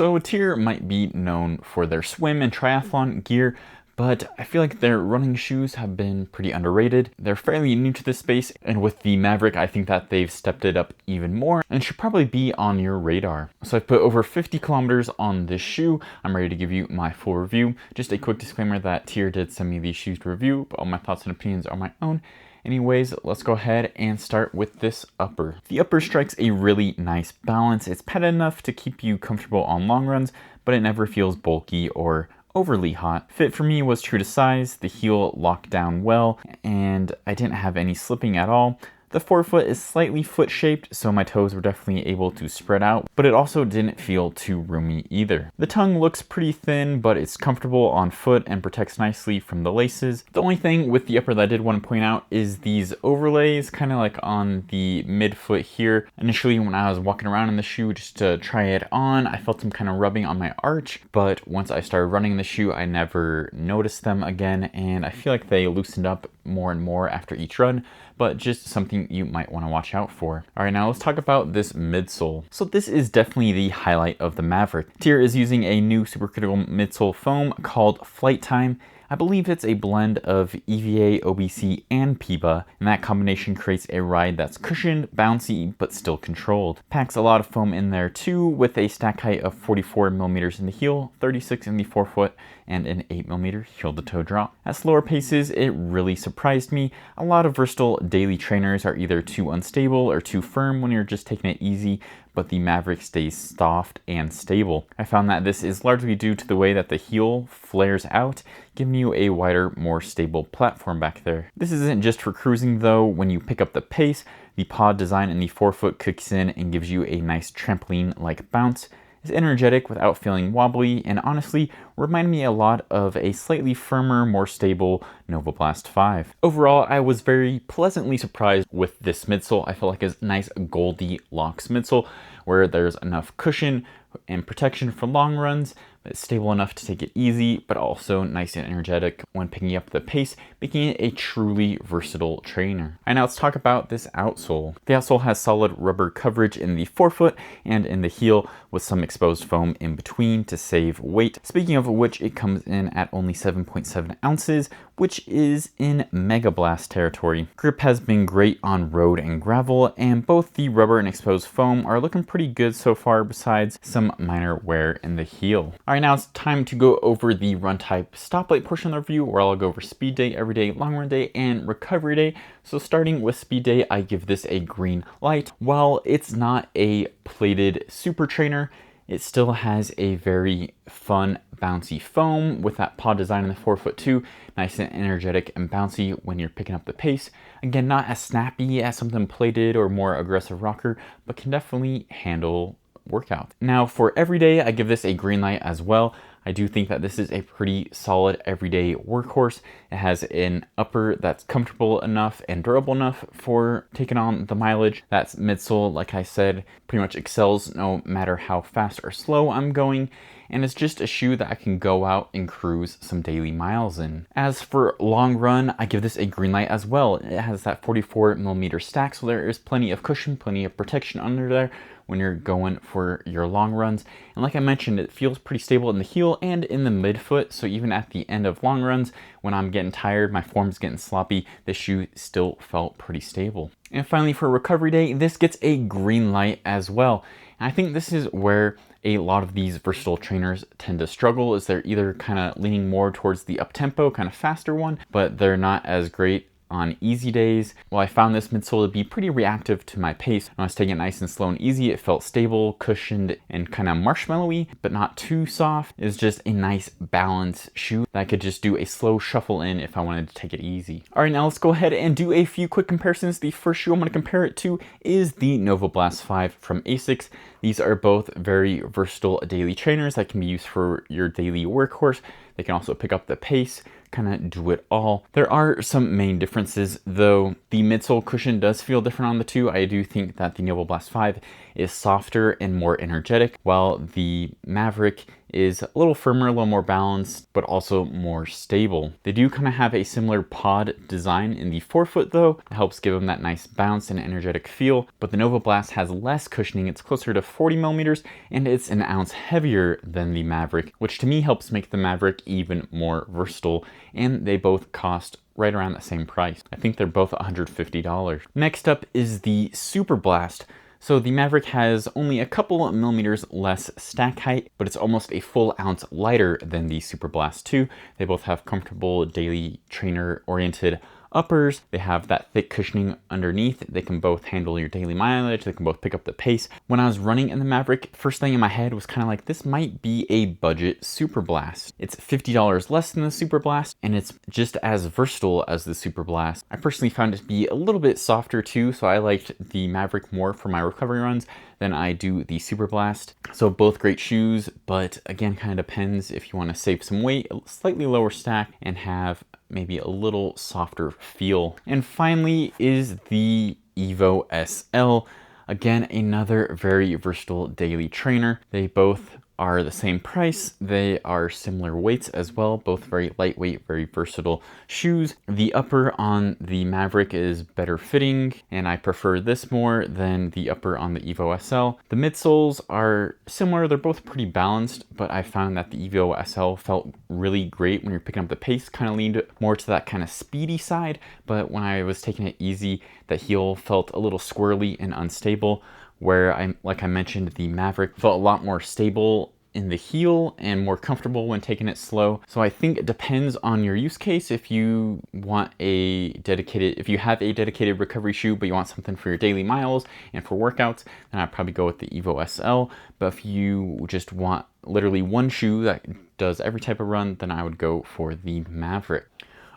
So TYR might be known for their swim and triathlon gear, but I feel like their running shoes have been pretty underrated. They're fairly new to this space, and with the Maverick, I think that they've stepped it up even more and should probably be on your radar. So I've put over 50 kilometers on this shoe. I'm ready to give you my full review. Just a quick disclaimer that TYR did send me these shoes to review, but all my thoughts and opinions are my own. Anyways, let's go ahead and start with this upper. The upper strikes a really nice balance. It's padded enough to keep you comfortable on long runs, but it never feels bulky or overly hot. Fit for me was true to size, the heel locked down well, and I didn't have any slipping at all. The forefoot is slightly foot shaped, so my toes were definitely able to spread out, but it also didn't feel too roomy either. The tongue looks pretty thin, but it's comfortable on foot and protects nicely from the laces. The only thing with the upper that I did want to point out is these overlays, kind of like on the midfoot here. Initially, when I was walking around in the shoe just to try it on, I felt them kind of rubbing on my arch, but once I started running the shoe, I never noticed them again, and I feel like they loosened up more and more after each run, but just something you might want to watch out for. All right, now let's talk about this midsole. So this is definitely the highlight of the Maverick. TYR is using a new supercritical midsole foam called Flight Time. I believe it's a blend of EVA, OBC, and PIBA, and that combination creates a ride that's cushioned, bouncy, but still controlled. Packs a lot of foam in there too, with a stack height of 44 millimeters in the heel, 36 in the forefoot, and an 8 millimeter heel-to-toe drop. At slower paces, it really surprised me. A lot of versatile daily trainers are either too unstable or too firm when you're just taking it easy, but the Maverick stays soft and stable. I found that this is largely due to the way that the heel flares out, giving you a wider, more stable platform back there. This isn't just for cruising though. When you pick up the pace, the pod design in the forefoot kicks in and gives you a nice trampoline-like bounce. It's energetic without feeling wobbly, and honestly reminded me a lot of a slightly firmer, more stable Novablast 5. Overall, I was very pleasantly surprised with this midsole. I felt like a nice Goldilocks midsole where there's enough cushion and protection for long runs, but it's stable enough to take it easy, but also nice and energetic when picking up the pace, making it a truly versatile trainer. All right, now let's talk about this outsole. The outsole has solid rubber coverage in the forefoot and in the heel, with some exposed foam in between to save weight. Speaking of which, it comes in at only 7.7 ounces, which is in Megablast territory. Grip has been great on road and gravel, and both the rubber and exposed foam are looking pretty good so far, besides some minor wear in the heel. All right, now it's time to go over the run type stoplight portion of the review, where I'll go over speed day, everyday, long run day, and recovery day. So starting with speed day, I give this a green light. While it's not a plated super trainer, it still has a very fun, bouncy foam with that pod design in the forefoot too. Nice and energetic and bouncy when you're picking up the pace. Again, not as snappy as something plated or more aggressive rocker, but can definitely handle workout. Now for everyday, I give this a green light as well. I do think that this is a pretty solid everyday workhorse. It has an upper that's comfortable enough and durable enough for taking on the mileage. That's midsole, like I said, pretty much excels no matter how fast or slow I'm going. And it's just a shoe that I can go out and cruise some daily miles in. As for long run, I give this a green light as well. It has that 44 millimeter stack, so there is plenty of cushion, plenty of protection under there when you're going for your long runs. And like I mentioned, it feels pretty stable in the heel and in the midfoot, so even at the end of long runs, when I'm getting tired, my form's getting sloppy, this shoe still felt pretty stable. And finally, for recovery day, this gets a green light as well. And I think this is where a lot of these versatile trainers tend to struggle, is they're either kind of leaning more towards the up-tempo, kind of faster one, but they're not as great on easy days. Well, I found this midsole to be pretty reactive to my pace. When I was taking it nice and slow and easy, it felt stable, cushioned, and kind of marshmallowy, but not too soft. It was just a nice balanced shoe that I could just do a slow shuffle in if I wanted to take it easy. All right, now let's go ahead and do a few quick comparisons. The first shoe I'm going to compare it to is the Novablast 5 from ASICS. These are both very versatile daily trainers that can be used for your daily workhorse. They can also pick up the pace, kind of do it all. There are some main differences though. The midsole cushion does feel different on the two. I do think that the Novablast 5 is softer and more energetic, while the Maverick is a little firmer, a little more balanced, but also more stable. They do kind of have a similar pod design in the forefoot though. It helps give them that nice bounce and energetic feel, but the Novablast has less cushioning. It's closer to 40 millimeters and it's an ounce heavier than the Maverick, which to me helps make the Maverick even more versatile, and they both cost right around the same price. I think they're both $150. Next up is the Superblast. So the Maverick has only a couple millimeters less stack height, but it's almost a full ounce lighter than the Superblast 2. They both have comfortable daily trainer oriented uppers. They have that thick cushioning underneath. They can both handle your daily mileage. They can both pick up the pace. When I was running in the Maverick, first thing in my head was kind of like, this might be a budget Superblast. It's $50 less than the Superblast, and it's just as versatile as the Superblast. I personally found it to be a little bit softer too, so I liked the Maverick more for my recovery runs than I do the Superblast. So both great shoes, but again, kind of depends if you want to save some weight, a slightly lower stack, and have maybe a little softer feel. And finally is the Evo SL. Again, another very versatile daily trainer. They both are the same price. They are similar weights as well, both very lightweight, very versatile shoes. The upper on the Maverick is better fitting, and I prefer this more than the upper on the Evo SL. The midsoles are similar. They're both pretty balanced, but I found that the Evo SL felt really great when you're picking up the pace, kind of leaned more to that kind of speedy side, but when I was taking it easy, the heel felt a little squirrely and unstable, where like I mentioned, the Maverick felt a lot more stable in the heel and more comfortable when taking it slow. So I think it depends on your use case. If you want if you have a dedicated recovery shoe, but you want something for your daily miles and for workouts, then I'd probably go with the Evo SL. But if you just want literally one shoe that does every type of run, then I would go for the Maverick.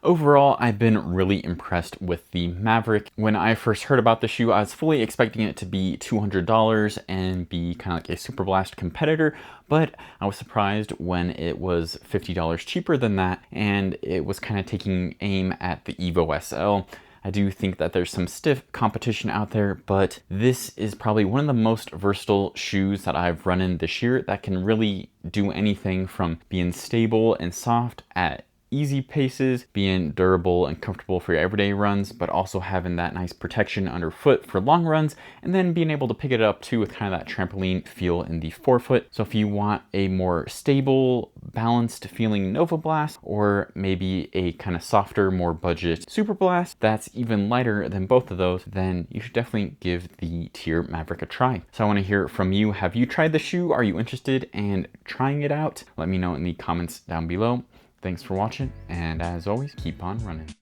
Overall, I've been really impressed with the Maverick. When I first heard about the shoe, I was fully expecting it to be $200 and be kind of like a Superblast competitor, but I was surprised when it was $50 cheaper than that, and it was kind of taking aim at the Evo SL. I do think that there's some stiff competition out there, but this is probably one of the most versatile shoes that I've run in this year that can really do anything from being stable and soft at easy paces, being durable and comfortable for your everyday runs, but also having that nice protection underfoot for long runs, and then being able to pick it up too with kind of that trampoline feel in the forefoot. So if you want a more stable, balanced feeling Novablast, or maybe a kind of softer, more budget Superblast that's even lighter than both of those, then you should definitely give the TYR Maverick a try. So I want to hear from you. Have you tried the shoe? Are you interested in trying it out? Let me know in the comments down below. Thanks for watching, and as always, keep on running.